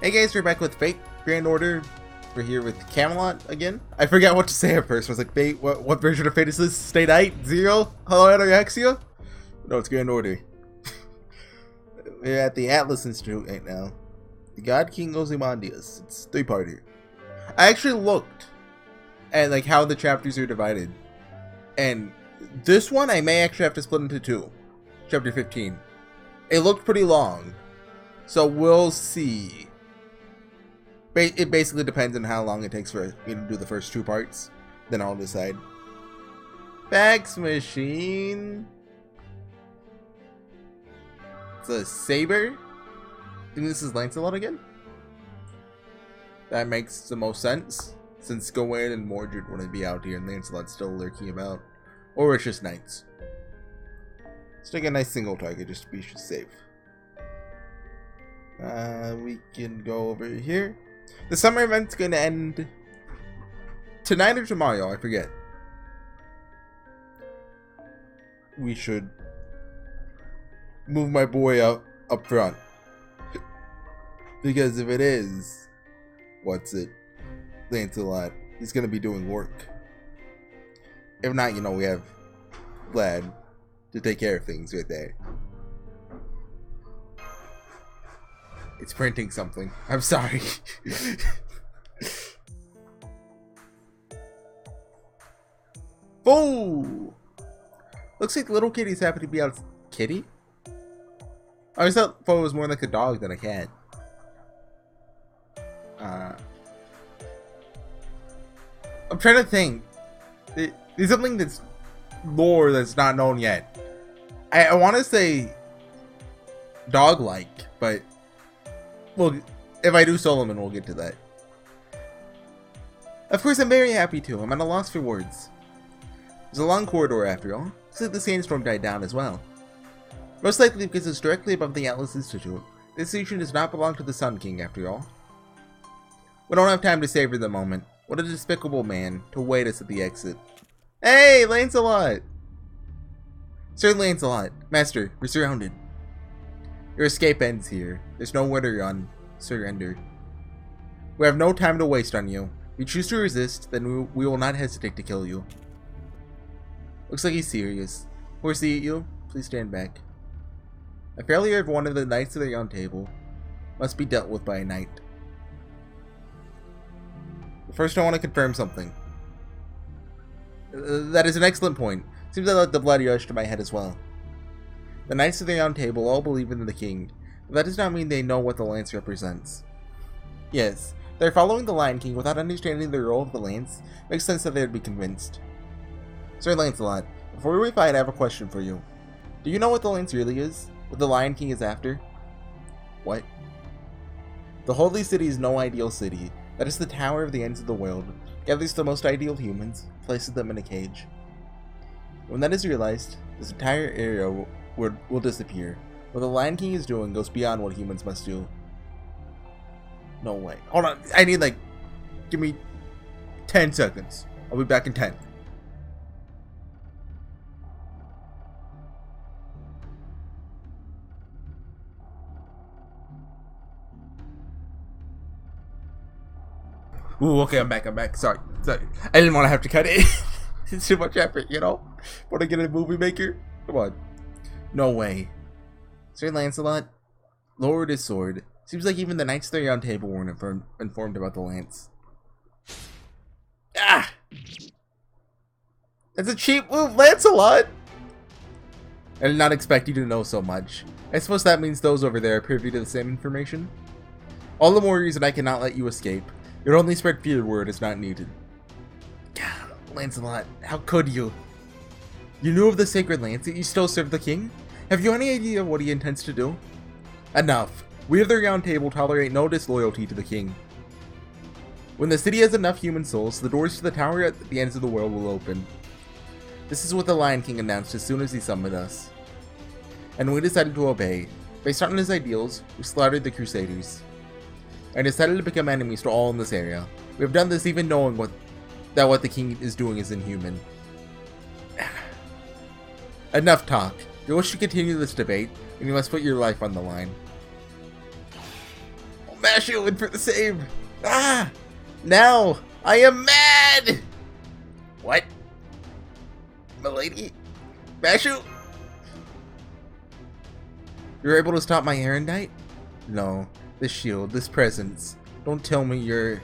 Hey guys, we're back with Fate Grand Order. We're here with Camelot again. I forgot what to say at first. I was like, Fate, what version of Fate is this? State 8? 0? Hello, Anorexia? No, it's Grand Order. We're at the Atlas Institute right now. The God King Ozymandias. It's 3-parter. I actually looked at like how the chapters are divided. And this one I may actually have to split into 2. Chapter 15. It looked pretty long. So we'll see. It basically depends on how long it takes for me to do the first 2 parts. Then I'll decide. Fax machine. It's a saber. I think this is Lancelot again. That makes the most sense. Since Gawain and Mordred wouldn't be out here and Lancelot's still lurking about. Or it's just knights. Let's take a nice single target just to be safe. We can go over here. The summer event's going to end tonight or tomorrow, I forget. We should move my boy up front. Because if it is, Lancelot, he's going to be doing work. If not, you know, we have Vlad to take care of things right there. It's printing something. I'm sorry. Oh! Looks like little kitty's happy to be out. Kitty? I always thought it was more like a dog than a cat. I'm trying to think. There's something that's lore that's not known yet. I want to say dog-like, but well, if I do Solomon, we'll get to that. Of course, I'm very happy to. I'm at a loss for words. There's a long corridor after all. Looks like the sandstorm died down as well. Most likely because it's directly above the Atlas Institute. This institution does not belong to the Sun King after all. We don't have time to savor the moment. What a despicable man to wait us at the exit. Hey, Lancelot! Sir Lancelot, Master, we're surrounded. Your escape ends here. There's nowhere to run. Surrender. We have no time to waste on you. If you choose to resist, then we will not hesitate to kill you. Looks like he's serious. HorseyEatYou, please stand back. A failure of one of the knights of the Round Table must be dealt with by a knight. First, I want to confirm something. That is an excellent point. Seems I let the blood rush to my head as well. The Knights of the Round Table all believe in the king, but that does not mean they know what the lance represents. Yes, they're following the Lion King without understanding the role of the lance. Makes sense that they would be convinced. Sir Lancelot, before we fight, I have a question for you. Do you know what the lance really is? What the Lion King is after? What? The Holy City is no ideal city. That is the tower of the ends of the world. Gathers the most ideal humans, places them in a cage. When that is realized, this entire area will disappear. What the Lion King is doing goes beyond what humans must do. No way. Hold on. I need give me 10 seconds. I'll be back in 10. Ooh, okay, I'm back. Sorry. I didn't want to have to cut it. It's too much effort, you know? Want to get a movie maker? Come on. No way. Sir Lancelot, lowered his sword. Seems like even the Knights of the Round Table weren't informed about the lance. Ah! That's a cheap move, Lancelot! I did not expect you to know so much. I suppose that means those over there are privy to the same information? All the more reason I cannot let you escape. It would only spread fear where it is not needed. God, Lancelot, how could you? You knew of the sacred lance, yet you still serve the king? Have you any idea what he intends to do? Enough. We of the Round Table tolerate no disloyalty to the king. When the city has enough human souls, the doors to the tower at the ends of the world will open. This is what the Lion King announced as soon as he summoned us. And we decided to obey. Based on his ideals, we slaughtered the Crusaders. And decided to become enemies to all in this area. We have done this even knowing what the king is doing is inhuman. Enough talk. If you wish to continue this debate, then you must put your life on the line. Mashu in for the save! Ah! Now! I am mad! What? Milady? Mashu? You're able to stop my erendite? No. This shield, this presence. Don't tell me you're...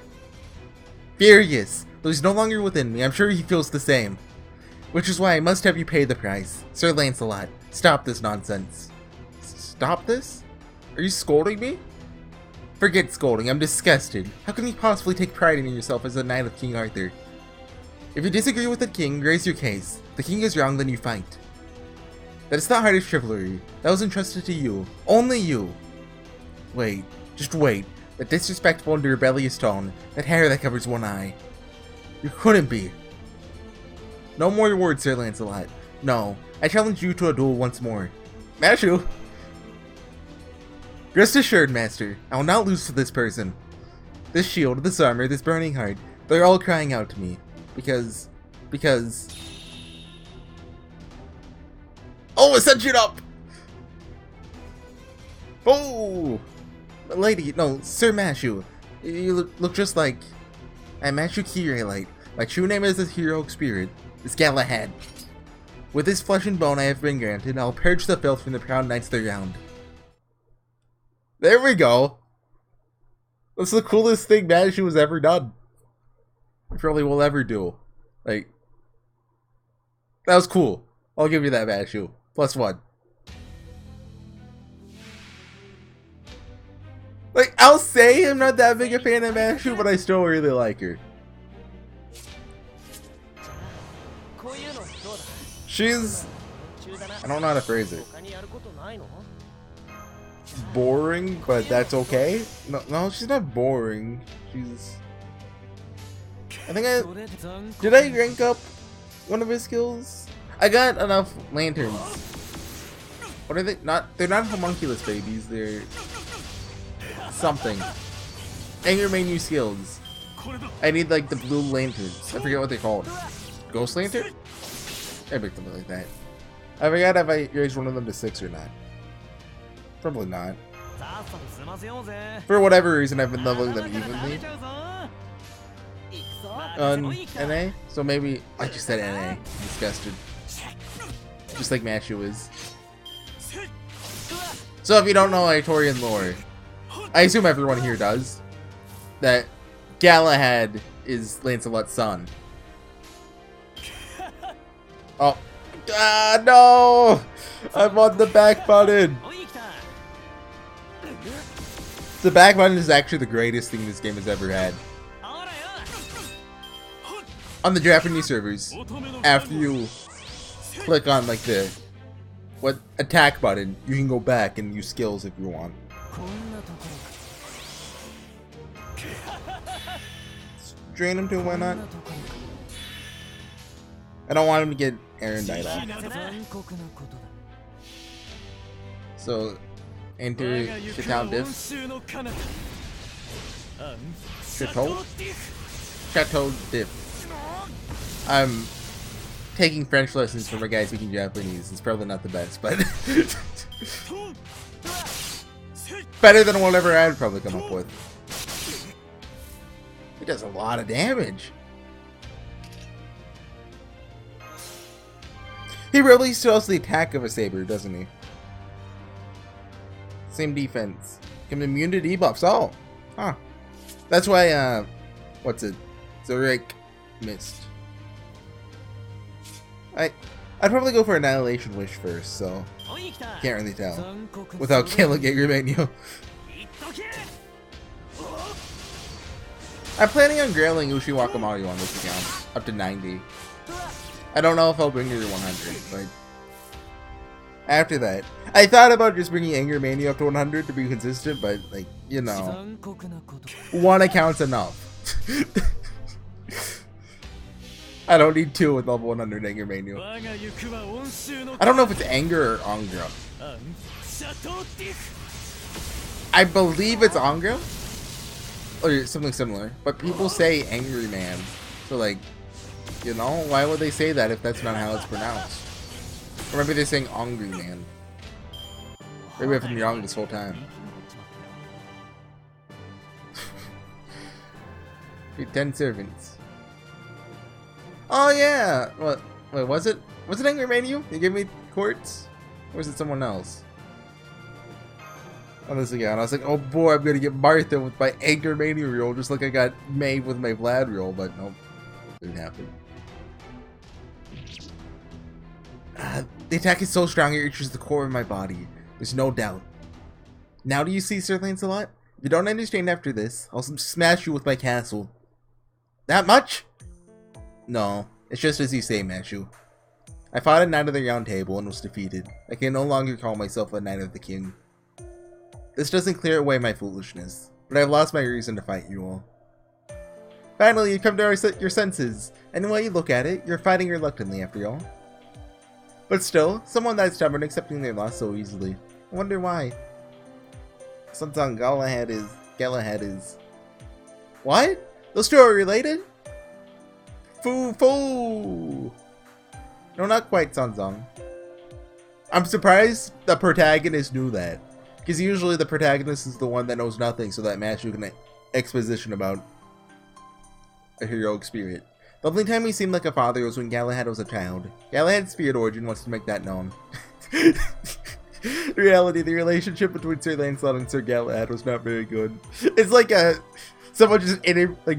furious! Though he's no longer within me, I'm sure he feels the same. Which is why I must have you pay the price. Sir Lancelot, stop this nonsense. Stop this? Are you scolding me? Forget scolding, I'm disgusted. How can you possibly take pride in yourself as a knight of King Arthur? If you disagree with the king, raise your case. The king is wrong, then you fight. That is the heart of chivalry. That was entrusted to you. Only you. Wait. Just wait. That disrespectful and rebellious tone. That hair that covers one eye. You couldn't be. No more words, Sir Lancelot. No. I challenge you to a duel once more. Mashu! Rest assured, Master. I will not lose to this person. This shield, this armor, this burning heart. They're all crying out to me. Because... Oh, ascension up! Oh! Lady, no, Sir Mashu. You look just like... I'm Mashu Kirelite. My true name is the heroic spirit, is Galahad. With this flesh and bone I have been granted, I'll purge the filth from the proud knights around. There we go! That's the coolest thing Mashu has ever done. Probably will ever do. Like, that was cool. I'll give you that, Mashu. +1. Like, I'll say I'm not that big a fan of Mashu, but I still really like her. She's... I don't know how to phrase it. Boring, but that's okay. No, she's not boring. She's... I think did I rank up one of his skills? I got enough lanterns. What are they? They're not homunculus babies. They're something. Anger main new skills. I need like the blue lanterns. I forget what they're called. Ghost lantern? I picked something like that. I forgot if I raised one of them to 6 or not. Probably not. For whatever reason, I've been leveling them evenly. NA? So maybe I just said NA. I'm disgusted. Just like Mashu is. So if you don't know Arthurian lore, I assume everyone here does, that Galahad is Lancelot's son. Oh. Ah, no! I'm on the back button! The back button is actually the greatest thing this game has ever had. On the Japanese servers, after you click on like the attack button, you can go back and use skills if you want. Drain him too, why not? I don't want him to get erendite off. So enter Chateau Diff. Chateau Diff. I'm taking French lessons from a guy speaking Japanese. It's probably not the best, but better than whatever I'd probably come up with. He does a lot of damage. He really still has the attack of a saber, doesn't he? Same defense. Become immune to debuffs. Oh, huh. That's why. What's it? Zurich missed. I'd probably go for Annihilation Wish first, so can't really tell without killing Anger Menu. I'm planning on grailing Ushiwaka Mario on this account up to 90. I don't know if I'll bring her to 100, but after that, I thought about just bringing Anger Mania up to 100 to be consistent, but like, you know, one account's enough. I don't need 2 with level 100 Anger Mania. I don't know if it's Anger or Angra. I believe it's Angra or something similar, but people say Angry Man, so like, you know, why would they say that if that's not how it's pronounced? Or maybe they're saying Angry Man. Maybe I've been wrong this whole time. Your 10 servants. Oh yeah! What? Wait, was it Angry Manu? You gave me quartz? Or was it someone else? Oh, this again. I was like, oh boy, I'm gonna get Martha with my Angry Manu reel, just like I got Maeve with my Vlad reel, but nope. Didn't happen. The attack is so strong it reaches the core of my body. There's no doubt. Now do you see, Sir Lancelot? If you don't understand after this, I'll smash you with my castle. That much? No, it's just as you say, Mashu. I fought a Knight of the Round Table and was defeated. I can no longer call myself a Knight of the King. This doesn't clear away my foolishness, but I've lost my reason to fight you all. Finally, you come to your senses, and when you look at it, you're fighting reluctantly after all. But still, someone that stubborn accepting their loss so easily. I wonder why. Sometimes Galahad is... What? Those two are related? Foo! No, not quite, Sanzong. I'm surprised the protagonist knew that. Because usually the protagonist is the one that knows nothing, so that Mashu can exposition about a heroic spirit. The only time he seemed like a father was when Galahad was a child. Galahad's spirit origin wants to make that known. In reality, the relationship between Sir Lancelot and Sir Galahad was not very good. It's like someone just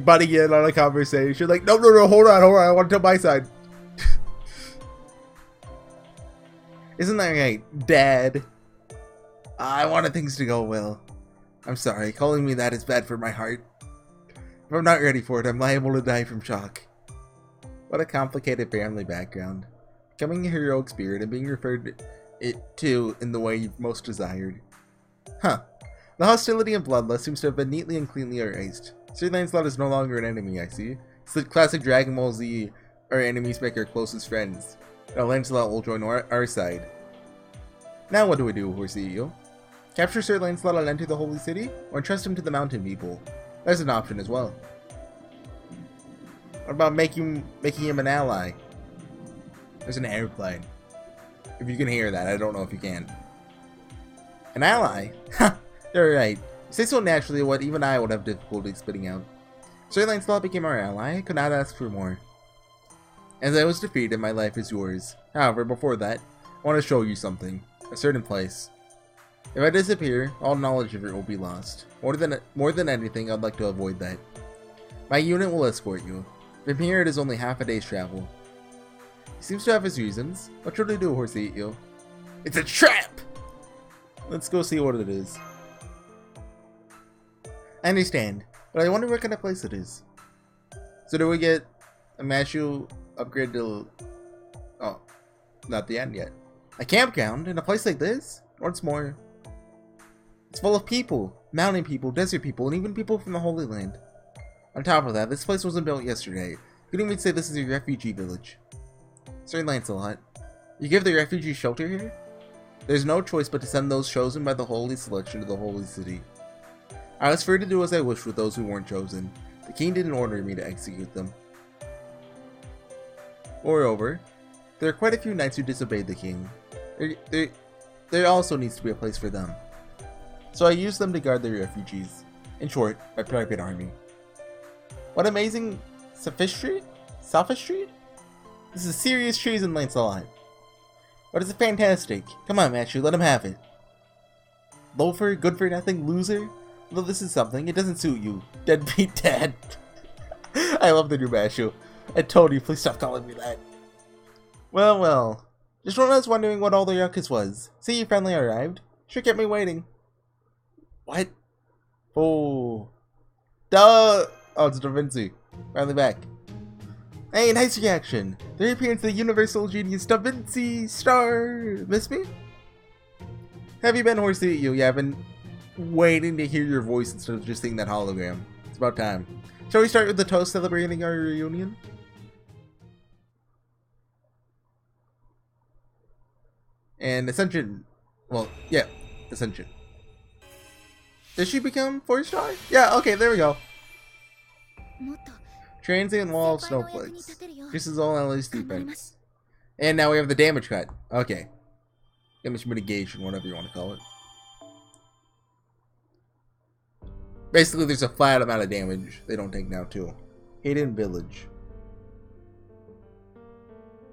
butting in on a conversation. Like, no, hold on, I want to tell my side. Isn't that right, Dad? I wanted things to go well. I'm sorry, calling me that is bad for my heart. If I'm not ready for it, I'm liable to die from shock. What a complicated family background. Becoming a heroic spirit and being referred to in the way you've most desired. Huh. The hostility and bloodlust seems to have been neatly and cleanly erased. Sir Lancelot is no longer an enemy, I see. It's the classic Dragon Ball Z, our enemies make our closest friends. Now Lancelot will join our side. Now what do we do, HorseyEatYou? Capture Sir Lancelot and enter the Holy City? Or entrust him to the mountain people? There's an option as well. What about making him an ally? There's an airplane. If you can hear that, I don't know if you can. An ally? Ha! They're right. You say so naturally what even I would have difficulty spitting out. Sir Lancelot became our ally. I could not ask for more. As I was defeated, my life is yours. However, before that, I want to show you something. A certain place. If I disappear, all knowledge of it will be lost. More than anything, I'd like to avoid that. My unit will escort you. From here, it is only half a day's travel. He seems to have his reasons. What should we do, HorseyEatYou? It's a trap! Let's go see what it is. I understand, but I wonder what kind of place it is. So do we get a Mashu upgrade to... Oh, not the end yet. A campground in a place like this? What's more, it's full of people. Mountain people, desert people, and even people from the Holy Land. On top of that, this place wasn't built yesterday. You could even say this is a refugee village. Sir Lancelot, you give the refugees shelter here? There's no choice but to send those chosen by the Holy Selection to the Holy City. I was free to do as I wished with those who weren't chosen. The king didn't order me to execute them. Moreover, there are quite a few knights who disobeyed the king. There also needs to be a place for them. So I used them to guard the refugees. In short, my private army. What amazing sophistry? Sophistry? This is serious treason, Lancelot. But it's fantastic. Come on, Mashu, let him have it. Loafer, good for nothing, loser? Though this is something, it doesn't suit you. Deadbeat dad. I love the new Mashu. I told you, please stop calling me that. Well. Just when I was wondering what all the ruckus was. See, you finally arrived. Sure kept me waiting. What? Oh. Duh! Oh, it's Da Vinci. Finally back. Hey, nice reaction. The reappearance of the universal genius Da Vinci star. Miss me? Have you been, HorseyEatYou? Yeah, I've been waiting to hear your voice instead of just seeing that hologram. It's about time. Shall we start with the toast celebrating our reunion? And Ascension. Well, yeah, Ascension. Did she become 4-star? Yeah, okay, there we go. Transient wall of snowflakes. This is all LA's defense. And now we have the damage cut. Okay. Damage mitigation, whatever you want to call it. Basically, there's a flat amount of damage they don't take now, too. Hidden Village.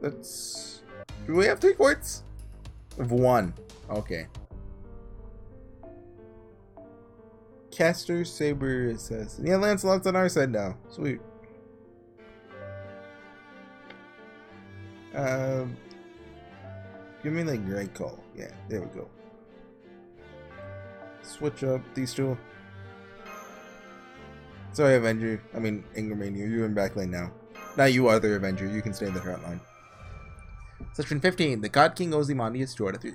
Let's... Do we have 3 quarts? Of 1. Okay. Caster, Saber, Assassin. Yeah, Lancelot's on our side now. Sweet. Give me the Great Call. Yeah, there we go. Switch up these two. Sorry, Avenger. I mean, Ingramania. You're in back lane now. Now you are the Avenger. You can stay in the front line. Section 15. The God King Ozymandias 2 out of 3.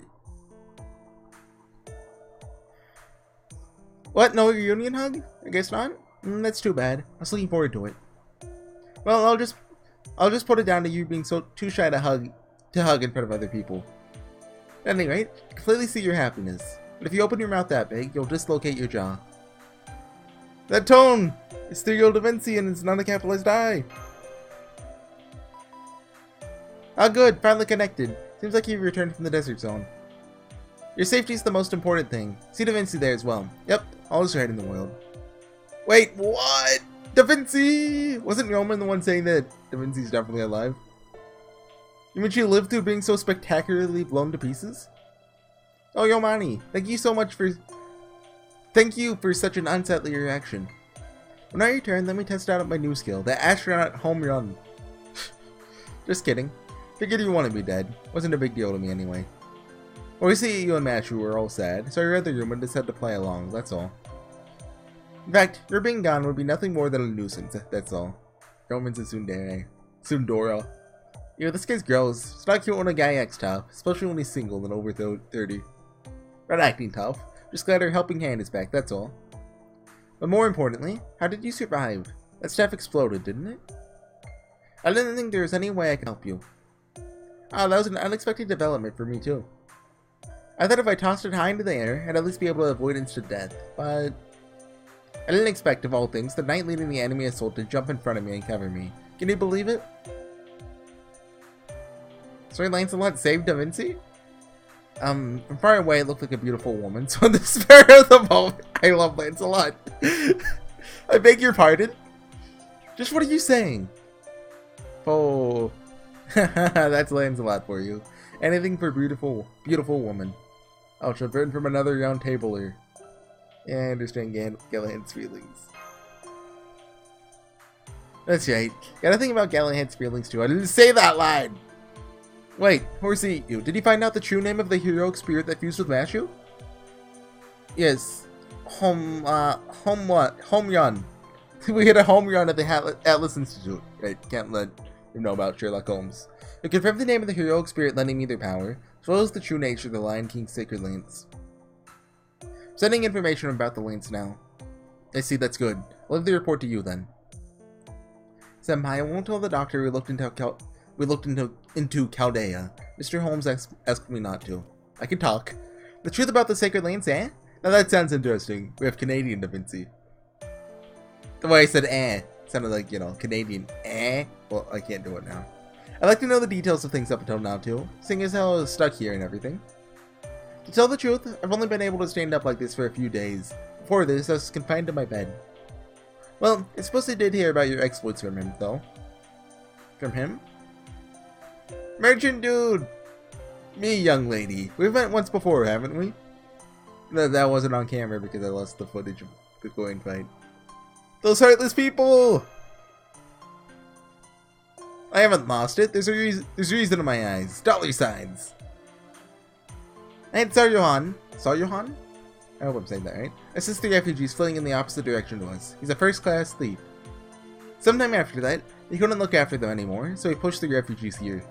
What? No reunion hug? I guess not? That's too bad. I was looking forward to it. Well, I'll just put it down to you being too shy to hug in front of other people. At any rate, I completely see your happiness. But if you open your mouth that big, you'll dislocate your jaw. That tone! It's 3-year-old Da Vinci and it's not a capitalized I. Ah, good. Finally connected. Seems like you've returned from the desert zone. Your safety is the most important thing. See Da Vinci there as well. Yep, all is right in the world. Wait, what? Da Vinci! Wasn't Roman the one saying that Da Vinci's definitely alive? You mean she lived through being so spectacularly blown to pieces? Oh, Yomani, thank you so much for... Thank you for such an unsettling reaction. When I return, let me test out my new skill, the astronaut home run. Just kidding. Figured you wanted me dead. Wasn't a big deal to me anyway. HorseyEatYou and Mashu were all sad, so I read the room and decided to play along, that's all. In fact, your being gone would be nothing more than a nuisance, that's all. Romans and Sundora. Yo, this guy's gross. It's not cute when a guy acts tough, especially when he's single and over 30. Not acting tough, just glad her helping hand is back, that's all. But more importantly, how did you survive? That stuff exploded, didn't it? I didn't think there was any way I could help you. Ah, that was an unexpected development for me too. I thought if I tossed it high into the air, I'd at least be able to avoid instant death, but... I didn't expect, of all things, the knight leading the enemy assault to jump in front of me and cover me. Can you believe it? Sorry, Lancelot saved Da Vinci? From far away it looked like a beautiful woman, so in the spirit of the moment, I love Lancelot. I beg your pardon? Just what are you saying? Oh... That's Lancelot for you. Anything for beautiful woman. Oh, she'll burn from another round tabler. Yeah, I understand Galahad's feelings. That's right. Gotta think about Galahad's feelings too. I didn't say that line! Wait, HorseyEatYou, did you find out the true name of the heroic spirit that fused with Mashu? Yes. Home run. We hit a home run at the Atlas Institute. Right, can't let him know about Sherlock Holmes. It confirmed the name of the heroic spirit lending me their power, as well as the true nature of the Lion King's sacred lance. Sending information about the lance now. I see, that's good. I'll leave the report to you then. Senpai, I won't tell the doctor we looked into Chaldea. Mr. Holmes asked me not to. I can talk. The truth about the sacred lance, eh? Now that sounds interesting. We have Canadian Da Vinci. The way I said eh sounded like, you know, Canadian eh. Well, I can't do it now. I'd like to know the details of things up until now too, seeing as how I was stuck here and everything. To tell the truth, I've only been able to stand up like this for a few days. Before this, I was confined to my bed. Well, I suppose I did hear about your exploits from him, though. From him? Merchant dude! Me, young lady. We've met once before, haven't we? That wasn't on camera because I lost the footage of the going fight. Those heartless people! I haven't lost it. There's reason in my eyes. Dollar signs. And Saryohan. Saryohan? I hope I'm saying that right. Assists the refugees fleeing in the opposite direction to us. He's a first-class thief. Sometime after that, he couldn't look after them anymore, so he pushed the refugees here.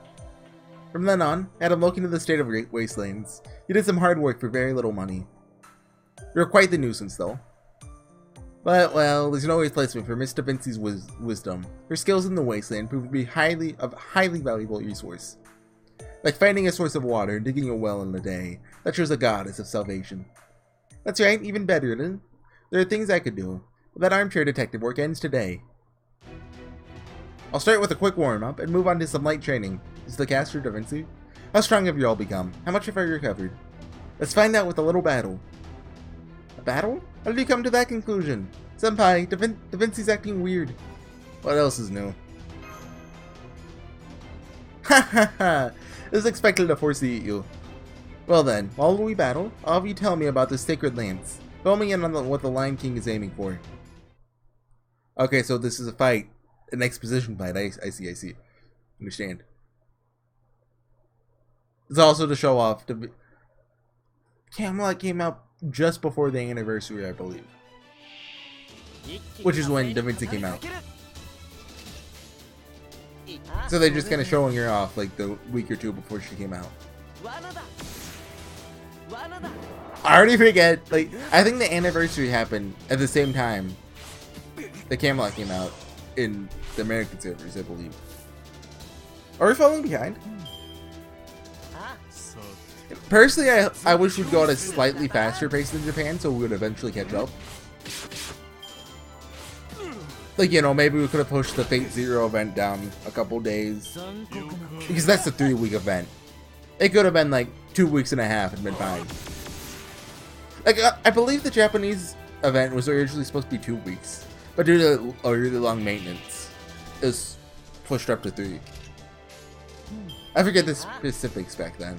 From then on, I had him look into the state of great wastelands. He did some hard work for very little money. You're quite the nuisance, though. But, well, there's no replacement for Miss Da Vinci's wisdom. Her skills in the wasteland proved to be a highly valuable resource. Like finding a source of water and digging a well in a day. That shows a goddess of salvation. That's right, even better, there are things I could do. But that armchair detective work ends today. I'll start with a quick warm-up and move on to some light training. Is the caster Da Vinci? How strong have you all become? How much have I recovered? Let's find out with a little battle. A battle? How did you come to that conclusion? Senpai, Da Vinci's acting weird. What else is new? Ha ha ha! This is expected to HorseyEatYou. Well then, while we battle, I'll have you tell me about the Sacred Lance. Fill me in on what the Lion King is aiming for. Okay, so this is a fight. An exposition fight. I see. Understand. It's also to show off. Camelot came out just before the anniversary, I believe. Which is when Da Vinci came out. So they're just kind of showing her off like the week or two before she came out. I already forget. Like, I think the anniversary happened at the same time the Camelot came out in the American servers, I believe. Are we falling behind? Personally, I wish we'd go at a slightly faster pace than Japan, so we would eventually catch up. Like, you know, maybe we could have pushed the Fate Zero event down a couple days. Because that's a 3-week event. It could have been like 2 weeks and a half and been fine. Like, I believe the Japanese event was originally supposed to be 2 weeks. But due to a really long maintenance, it was pushed up to 3. I forget the specifics back then.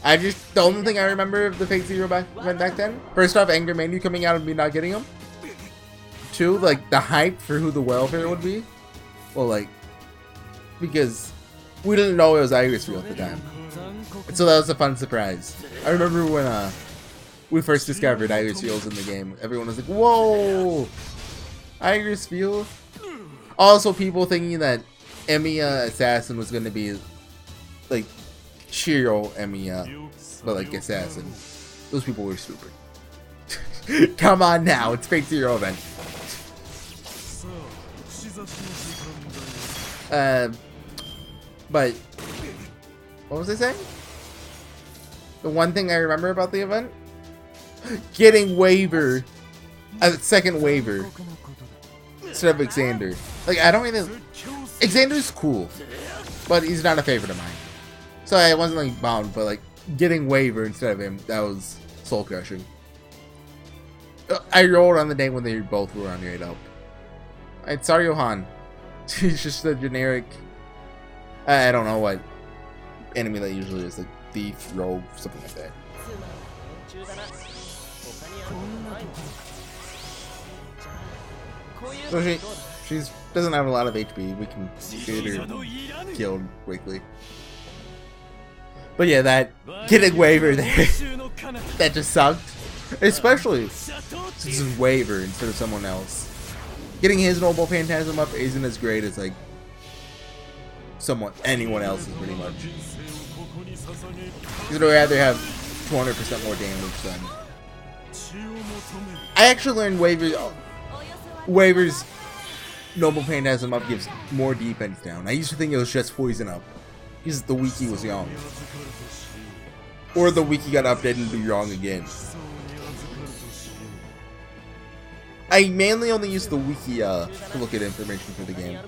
The only thing I remember of the Fate Zero event back then, first off, Anger Manu coming out and me not getting them. 2, like, the hype for who the welfare would be. Well, like, because we didn't know it was Iris Field at the time. And so that was a fun surprise. I remember when we first discovered Iris Fields in the game. Everyone was like, whoa! Iris Field? Also, people thinking that Emiya Assassin was going to be, like, Shiro Emiya, but, like, Assassin. Those people were stupid. Come on now, it's Fate Zero event. But what was I saying? The one thing I remember about the event? Getting waiver, a second waiver instead of Xander. Like, I don't even. Xander's cool, but he's not a favorite of mine. So I wasn't like bound, but like getting waiver instead of him, that was soul crushing. I rolled on the day when they both were on 8 up. It's Saryohan. He's just a generic. I don't know what enemy that usually is, like thief, rogue, something like that. So she doesn't have a lot of HP. We can get her killed quickly. But yeah, that getting waiver there, that just sucked. Especially since it's waiver instead of someone else. Getting his Noble Phantasm up isn't as great as like anyone else's pretty much. Because I'd rather have 200% more damage than. I actually learned Waver's Noble Phantasm up gives more defense down. I used to think it was just poison up. Because the wiki was young. Or the wiki got updated and be wrong again. I mainly only use the wiki to look at information for the game.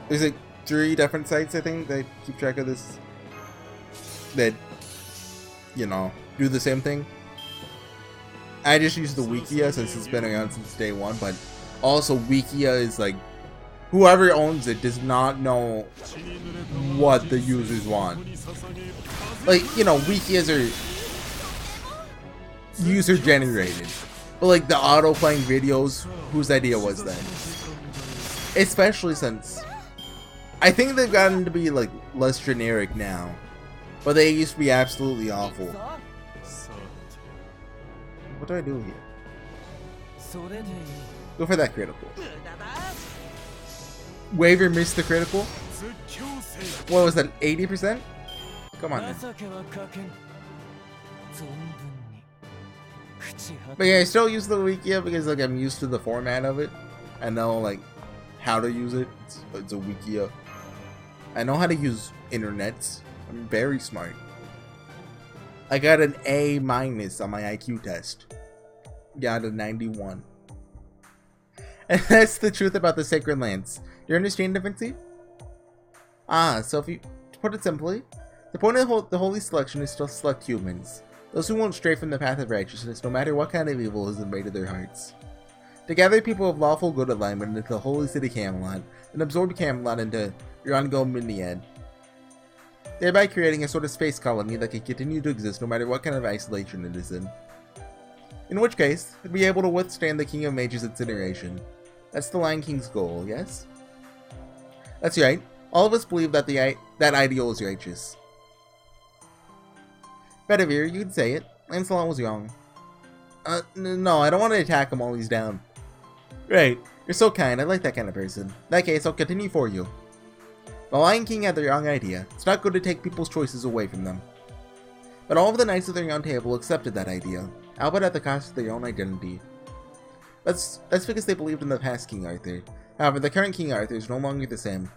There's like 3 different sites, I think, that keep track of this. That, you know, do the same thing. I just use the Wikia since it's been around since day 1, but also Wikia is like, whoever owns it does not know what the users want. Like, you know, Wikias are user generated. But like the auto playing videos, whose idea was that? Especially since I think they've gotten to be like less generic now. But they used to be absolutely awful. What do I do here? Go for that critical. Waver missed the critical? What was that, 80%? Come on then. But yeah, I still use the Wikia because like I'm used to the format of it. I know like how to use it. It's a Wikia. I know how to use internets. I'm very smart. I got an A- on my IQ test. Got a 91. And that's the truth about the Sacred Lance. Do you understand, Da Vinci? So if you, to put it simply, the point of the Holy Selection is to select humans. Those who won't stray from the path of righteousness, no matter what kind of evil has invaded their hearts. To gather people of lawful good alignment into the holy city Camelot, and absorb Camelot into Rangominiad, thereby creating a sort of space colony that can continue to exist no matter what kind of isolation it is in. In which case, it'd be able to withstand the King of Mages' incineration. That's the Lion King's goal, yes? That's right. All of us believe that that ideal is righteous. Bedivere, you can say it. Lancelot was wrong. No, I don't want to attack him while he's down. Right. You're so kind. I like that kind of person. In that case, I'll continue for you. The Lion King had the wrong idea. It's not good to take people's choices away from them. But all of the knights of the Round Table accepted that idea, albeit at the cost of their own identity. That's because they believed in the past King Arthur. However, the current King Arthur is no longer the same.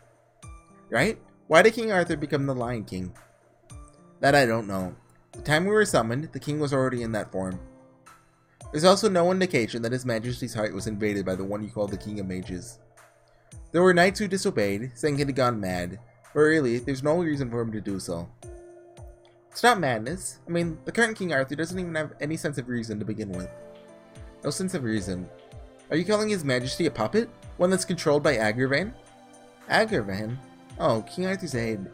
Right? Why did King Arthur become the Lion King? That I don't know. The time we were summoned, the king was already in that form. There's also no indication that His Majesty's heart was invaded by the one you call the King of Mages. There were knights who disobeyed, saying he'd gone mad, but really, there's no reason for him to do so. It's not madness. I mean, the current King Arthur doesn't even have any sense of reason to begin with. No sense of reason. Are you calling His Majesty a puppet? One that's controlled by Agravain? Agravain? Oh, King Arthur's aide.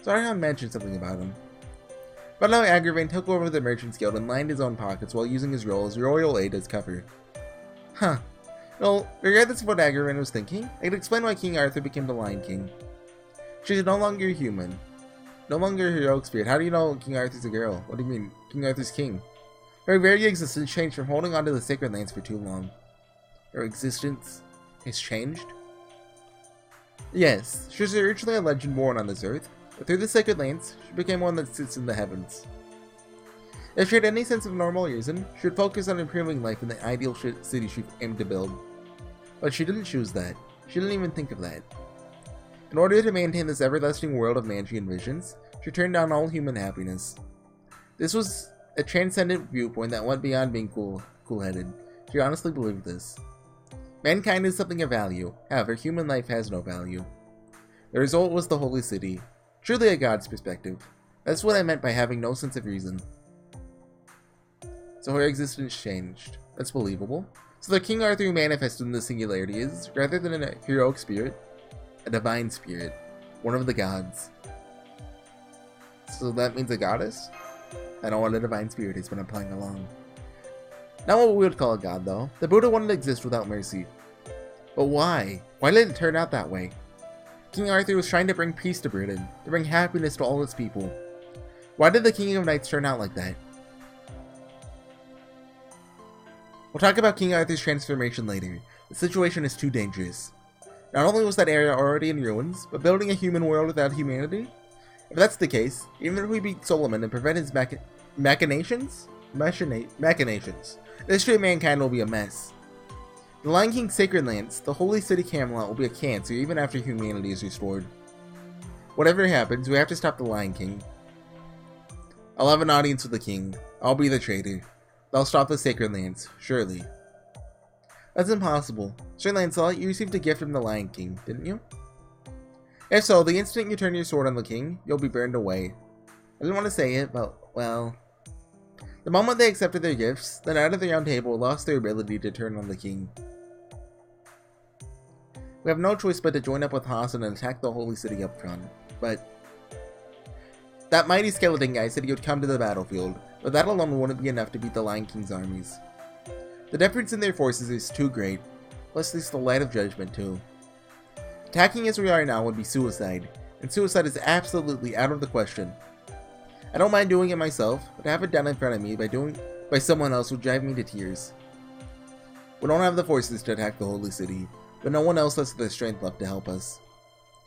Sorry I mentioned something about him. But now Agravain took over the Merchant's Guild and lined his own pockets while using his role as royal aide as cover. Huh. Well, regardless of what Agravain was thinking, I could explain why King Arthur became the Lion King. She's no longer human. No longer a heroic spirit. How do you know King Arthur's a girl? What do you mean? King Arthur's king. Her very existence changed from holding onto the sacred lands for too long. Her existence has changed? Yes, she was originally a legend born on this earth, but through the sacred lands, she became one that sits in the heavens. If she had any sense of normal reason, she would focus on improving life in the ideal city she aimed to build. But she didn't choose that. She didn't even think of that. In order to maintain this everlasting world of man she envisions, she turned down all human happiness. This was a transcendent viewpoint that went beyond being cool-headed. She honestly believed this. Mankind is something of value, however, human life has no value. The result was the Holy City. Truly a god's perspective. That's what I meant by having no sense of reason. So her existence changed. That's believable. So the King Arthur who manifested in the singularity is, rather than a heroic spirit, a divine spirit. One of the gods. So that means a goddess? I know what a divine spirit is, but I'm playing along. Not what we would call a god, though. The Buddha wanted to exist without mercy. But why? Why did it turn out that way? King Arthur was trying to bring peace to Britain, to bring happiness to all its people. Why did the King of Knights turn out like that? We'll talk about King Arthur's transformation later. The situation is too dangerous. Not only was that area already in ruins, but building a human world without humanity? If that's the case, even if we beat Solomon and prevent his machinations, the history of mankind will be a mess. The Lion King's sacred lands, the holy city Camelot, will be a cancer even after humanity is restored. Whatever happens, we have to stop the Lion King. I'll have an audience with the king. I'll be the traitor. They'll stop the sacred lands, surely. That's impossible. Sir Lancelot, you received a gift from the Lion King, didn't you? If so, the instant you turn your sword on the king, you'll be burned away. I didn't want to say it, but, well... The moment they accepted their gifts, the Knight of the Round Table lost their ability to turn on the king. We have no choice but to join up with Hassan and attack the holy city up front, but... That mighty skeleton guy said he would come to the battlefield, but that alone wouldn't be enough to beat the Lion King's armies. The difference in their forces is too great, plus there's the Light of Judgment too. Attacking as we are now would be suicide, and suicide is absolutely out of the question. I don't mind doing it myself, but to have it done in front of me by someone else would drive me to tears. We don't have the forces to attack the holy city, but no one else has the strength left to help us.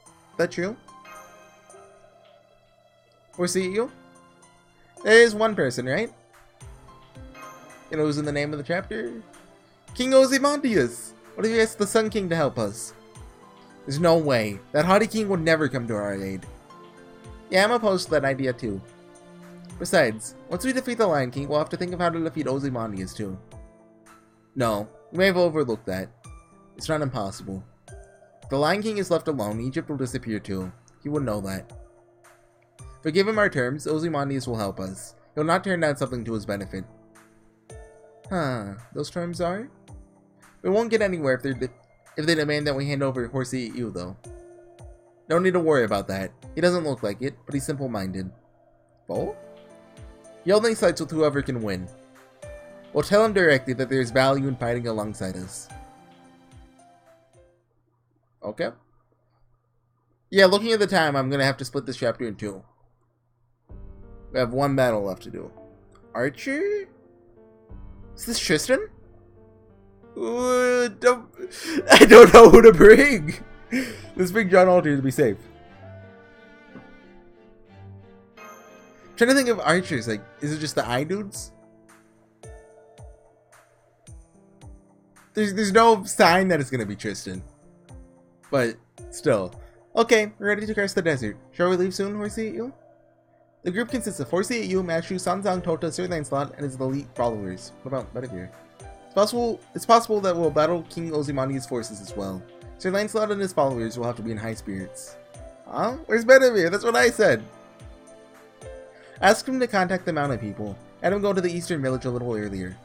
Is that true? HorseyEatYou? There is one person, right? You know who's in the name of the chapter? King Ozymandias! What if he asks the Sun King to help us? There's no way. That haughty king would never come to our aid. Yeah, I'm opposed to that idea too. Besides, once we defeat the Lion King, we'll have to think of how to defeat Ozymandias too. No, we may have overlooked that. It's not impossible. If the Lion King is left alone, Egypt will disappear too. He would know that. If we give him our terms, Ozymandias will help us. He'll not turn down something to his benefit. Huh, those terms are? We won't get anywhere if they demand that we hand over HorseyEatYou, though. No need to worry about that. He doesn't look like it, but he's simple-minded. Bo? He only sides with whoever can win. We'll tell him directly that there's value in fighting alongside us. Okay. Yeah, looking at the time, I'm gonna have to split this chapter in two. We have one battle left to do. Archer? Is this Tristan? Ooh, I don't know who to bring. Let's bring John Alter to be safe. I'm trying to think of archers. Like, is it just the eye dudes? There's no sign that it's gonna be Tristan. But still. Okay, we're ready to cross the desert. Shall we leave soon, HorseyEatYou? The group consists of HorseyEatYou, Mashu, Sanzang, Tota, Sir Lancelot, and his elite followers. What about Bedivere? It's possible that we'll battle King Ozymandias' forces as well. Sir Lancelot and his followers will have to be in high spirits. Huh? Where's Bedivere? That's what I said. Ask him to contact the mountain people. Had him go to the eastern village a little earlier.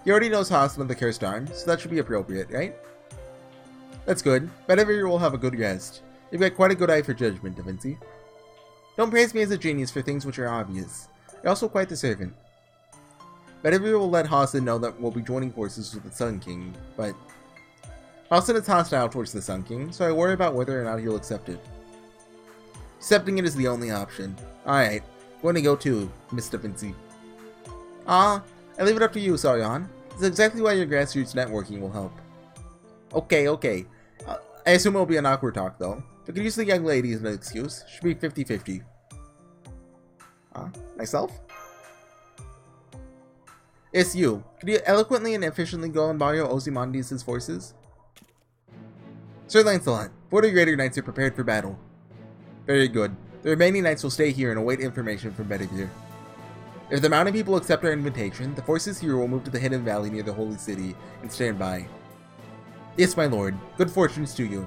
He already knows Hassan of the Cursed Arm, so that should be appropriate, right? That's good. Bedivere will have a good guest. You've got quite a good eye for judgment, Da Vinci. Don't praise me as a genius for things which are obvious. You're also quite the servant. Bedivere will let Hassan know that we'll be joining forces with the Sun King, but Hassan is hostile towards the Sun King, so I worry about whether or not he'll accept it. Accepting it is the only option. Alright, I'm going to go too, Miss Da Vinci. I leave it up to you, Saryan. This is exactly why your grassroots networking will help. Okay. I assume it'll be an awkward talk, though. If I could use the young lady as an excuse, should be 50-50. Myself? It's you. Could you eloquently and efficiently go and borrow Ozymandias' forces? Sir Lancelot, 40 greater knights are prepared for battle. Very good. The remaining knights will stay here and await information from Bedivere. If the mountain people accept our invitation, the forces here will move to the hidden valley near the holy city and stand by. Yes, my lord. Good fortunes to you.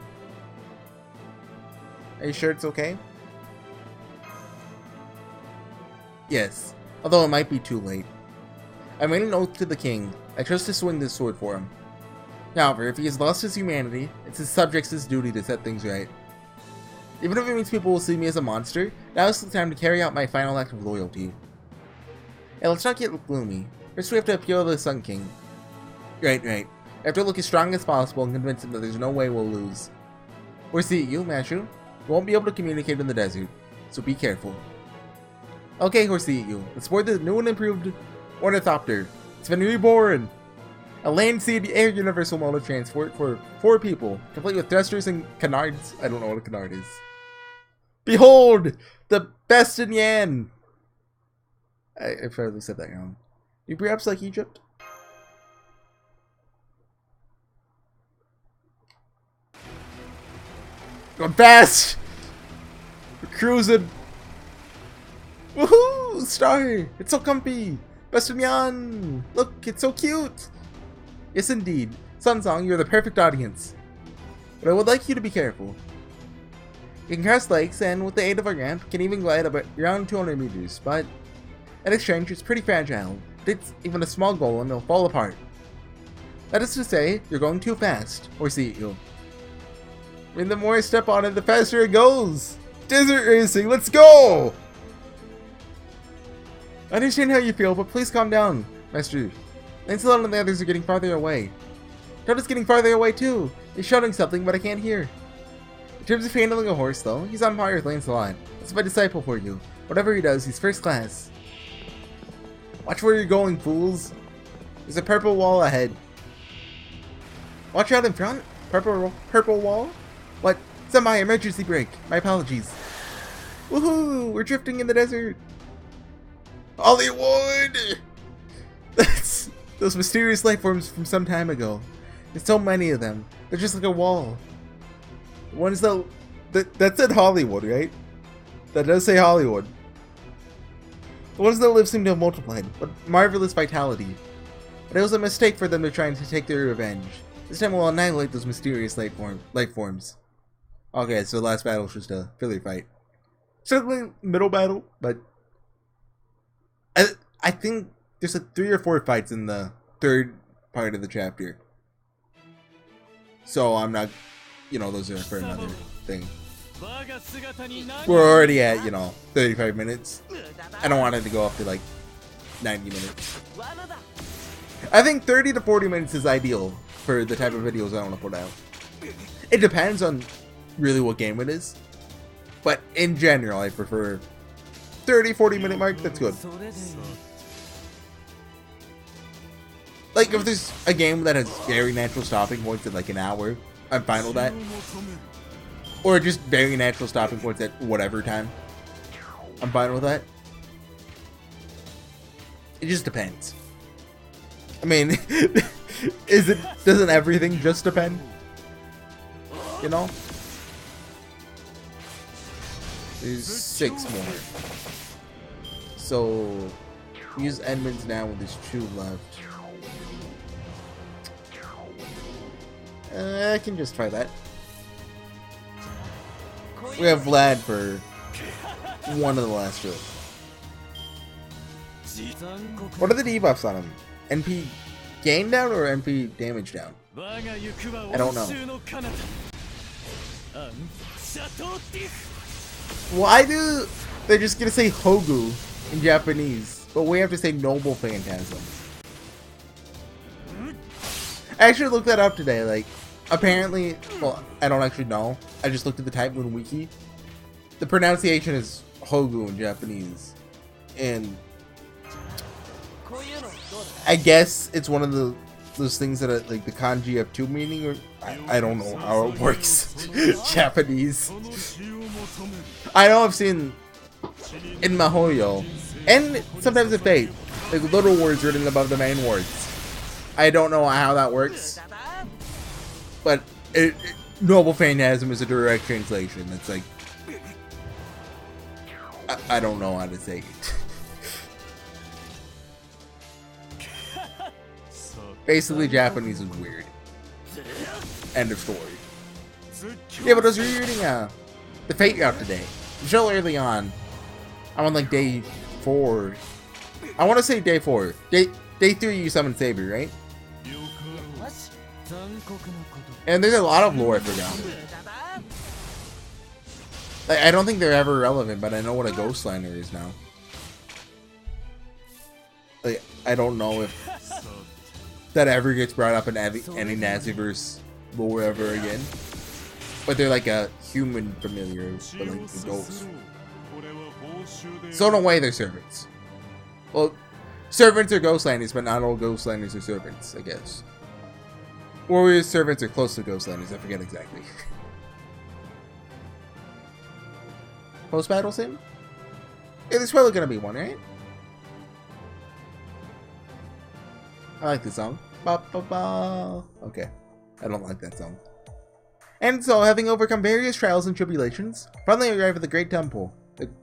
Are you sure it's okay? Yes, although it might be too late. I made an oath to the king. I trust to swing this sword for him. However, if he has lost his humanity, it's his subjects' duty to set things right. Even if it means people will see me as a monster, now is the time to carry out my final act of loyalty. And let's not get gloomy. First we have to appeal to the Sun King. Right. I have to look as strong as possible and convince him that there's no way we'll lose. HorseyEatYou, Mashu. We won't be able to communicate in the desert, so be careful. Okay, HorseyEatYou, let's board the new and improved Ornithopter. It's been reborn! A land, sea, and air universal mode of transport for 4 people, complete with thrusters and canards. I don't know what a canard is. Behold! The best in Yan! I probably said that wrong. You perhaps like Egypt? Going fast! We're cruising! Woohoo! Star! It's so comfy! Best in Yan! Look, it's so cute! Yes, indeed. Sunsong, you're the perfect audience. But I would like you to be careful. You can cross lakes, and with the aid of a ramp, can even glide about around 200 meters, but at exchange, it's pretty fragile. If it's even a small golem, it'll fall apart. That is to say, you're going too fast, HorseyEatYou. I mean, the more I step on it, the faster it goes! Desert racing, let's go! I understand how you feel, but please calm down, Master. Lancelot and the others are getting farther away. Toad's getting farther away too. He's shouting something, but I can't hear. In terms of handling a horse, though, he's on par with Lancelot. That's my disciple for you. Whatever he does, he's first class. Watch where you're going, fools. There's a purple wall ahead. Watch out in front. Purple wall? What? Semi emergency brake. My apologies. Woohoo! We're drifting in the desert. Hollywood! That's those mysterious life forms from some time ago. There's so many of them. They're just like a wall. One is that said Hollywood, right? That does say Hollywood. The ones that live seem to have multiplied, but marvelous vitality. But it was a mistake for them to try to take their revenge. This time we'll annihilate those mysterious life forms. Okay, so the last battle was just a filler fight. Certainly middle battle, but I think there's like 3 or 4 fights in the third part of the chapter. So I'm not, you know, those are for another thing. We're already at, you know, 35 minutes. I don't want it to go up to like 90 minutes. I think 30 to 40 minutes is ideal for the type of videos I want to put out. It depends on really what game it is. But in general, I prefer 30-40 minute mark. That's good. Like if there's a game that has very natural stopping points at like an hour, I'm fine with that. Or just very natural stopping points at whatever time, I'm fine with that. It just depends. I mean, doesn't everything just depend? You know? There's 6 more. So, use Edmonds now when there's 2 left. I can just try that. We have Vlad for one of the last 2. What are the debuffs on him? NP gain down or NP damage down? I don't know. Why do they just gonna say Hogu in Japanese, but we have to say Noble Phantasm? I actually looked that up today. Like, apparently, well, I don't actually know. I just looked at the Type Moon Wiki. The pronunciation is Hogu in Japanese, and I guess it's one of those things that are, like the kanji have 2 meaning, or I don't know how it works. Japanese. I know I've seen in Mahoyo and sometimes in Fate, like little words written above the main words. I don't know how that works, but Noble Phantasm is a direct translation. It's like I don't know how to say it. Basically, Japanese is weird. End of story. Yeah, but I was rereading the Fate route today. Still early on. I'm on like day 4. I want to say day 4. Day 3 you summon Saber, right? And there's a lot of lore I forgot. Like, I don't think they're ever relevant, but I know what a Ghostliner is now. Like, I don't know if that ever gets brought up in any Naziverse lore ever again. But they're like a human familiar, but like the ghosts. So in a way, they're servants. Well, servants are Ghostliners, but not all Ghostliners are servants, I guess. Warriors servants are close to Ghostliners, I forget exactly. Post-battle sim? Yeah, there's probably gonna be one, right? I like the song. Ba, ba, ba. Okay. I don't like that song. And so, having overcome various trials and tribulations, finally arrive at the Great Temple.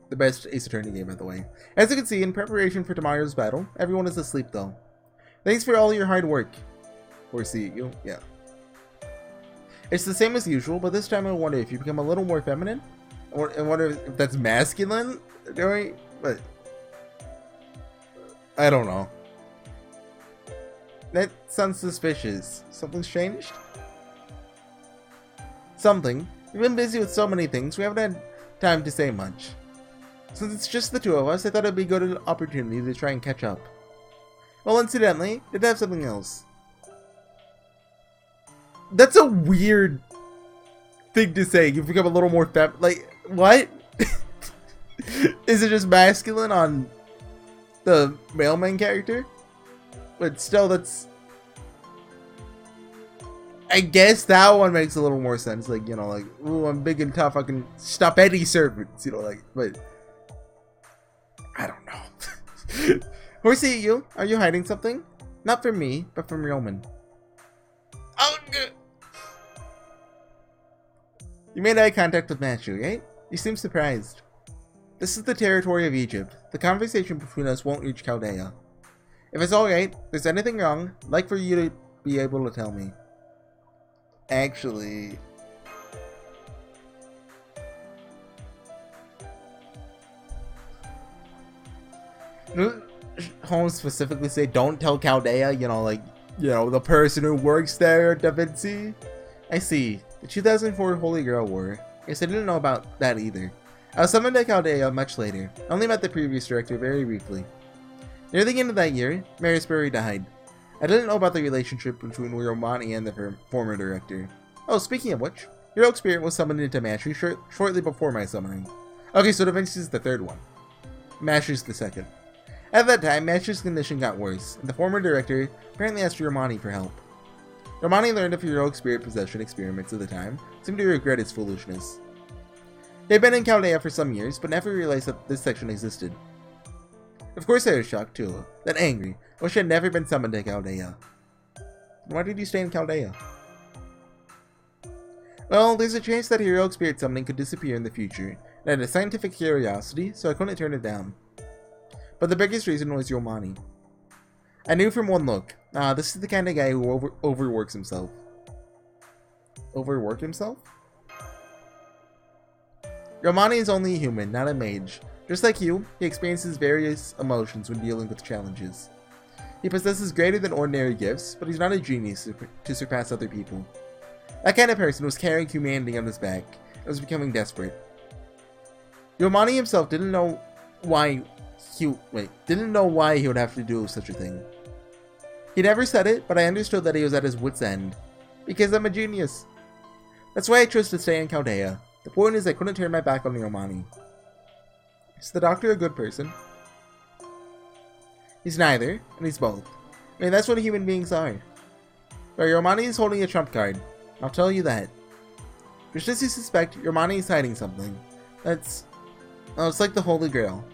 The best Ace Attorney game, by the way. As you can see, in preparation for tomorrow's battle, everyone is asleep though. Thanks for all your hard work. HorseyEatYou, yeah. It's the same as usual, but this time I wonder if you become a little more feminine. I wonder if that's masculine, right? But I don't know. That sounds suspicious. Something's changed? Something. We've been busy with so many things, we haven't had time to say much. Since it's just the 2 of us, I thought it'd be a good opportunity to try and catch up. Well, incidentally, did have something else. That's a weird thing to say. You've become a little more like, what? Is it just masculine on the male main character? But still, that's... I guess that one makes a little more sense. Like, you know, like, ooh, I'm big and tough. I can stop any servants. You know, like, but... I don't know. HorseyEatYou, are you hiding something? Not from me, but from Roman. Oh, good. You made eye contact with Matthew, right? You seem surprised. This is the territory of Egypt. The conversation between us won't reach Chaldea. If it's alright, if there's anything wrong, I'd like for you to be able to tell me. Actually... Holmes specifically say, don't tell Chaldea, you know, like, you know, the person who works there, Da Vinci. I see. The 2004 Holy Grail War. Guess I didn't know about that either. I was summoned to Chaldea much later. I only met the previous director very briefly. Near the end of that year, Marisbury died. I didn't know about the relationship between Romani and the former director. Oh, speaking of which, Heroic Spirit was summoned into Mastery shortly before my summoning. Okay, so Da Vinci's the third one. Mastery's the second. At that time, Mastery's condition got worse, and the former director apparently asked Romani for help. Romani learned of Heroic Spirit possession experiments at the time, seemed to regret his foolishness. He had been in Chaldea for some years, but never realized that this section existed. Of course I was shocked too, then angry. I wish I had never been summoned to Chaldea. Why did you stay in Chaldea? Well, there's a chance that Heroic Spirit summoning could disappear in the future, and I had a scientific curiosity, so I couldn't turn it down. But the biggest reason was Romani. I knew from one look, this is the kind of guy who overworks himself. Overwork himself? Romani is only a human, not a mage. Just like you, he experiences various emotions when dealing with challenges. He possesses greater than ordinary gifts, but he's not a genius to surpass other people. That kind of person was carrying humanity on his back and was becoming desperate. Romani himself didn't know why he would have to do such a thing. He never said it, but I understood that he was at his wit's end. Because I'm a genius. That's why I chose to stay in Chaldea. The point is I couldn't turn my back on Romani. Is the doctor a good person? He's neither, and he's both. I mean, that's what human beings are. But Romani is holding a trump card. I'll tell you that. Just as you suspect, Romani is hiding something. It's like the Holy Grail.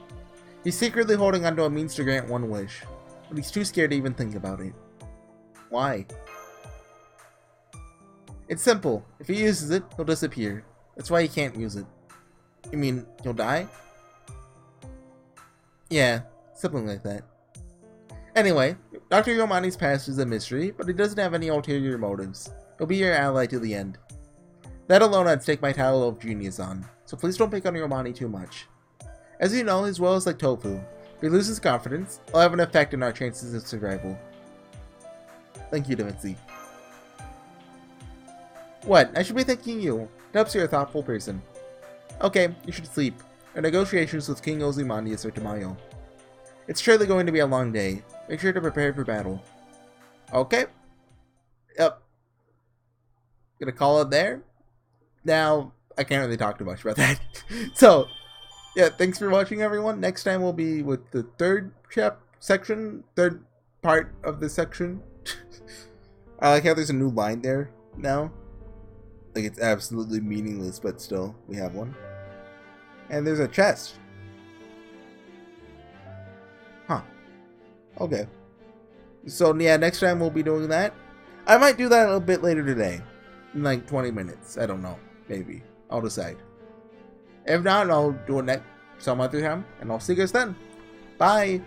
He's secretly holding onto a means to grant one wish, but he's too scared to even think about it. Why? It's simple. If he uses it, he'll disappear. That's why he can't use it. You mean, he'll die? Yeah, something like that. Anyway, Dr. Romani's past is a mystery, but he doesn't have any ulterior motives. He'll be your ally to the end. That alone I'd stake my title of genius on, so please don't pick on Romani too much. As you know, his will is like tofu. If he loses confidence, it'll have an effect on our chances of survival. Thank you, Da Vinci. What? I should be thanking you. Perhaps you're a thoughtful person. Okay, you should sleep. Our negotiations with King Ozymandias are tomorrow. It's surely going to be a long day. Make sure to prepare for battle. Okay. Yep. Gonna call it there. Now, I can't really talk too much about that. So, yeah, thanks for watching, everyone. Next time we'll be with the third part of this section. I like how there's a new line there now. Like, it's absolutely meaningless, but still, we have one. And there's a chest. Huh. Okay. So, yeah, next time we'll be doing that. I might do that a little bit later today. In like 20 minutes. I don't know. Maybe. I'll decide. If not, I'll do it some other time. And I'll see you guys then. Bye.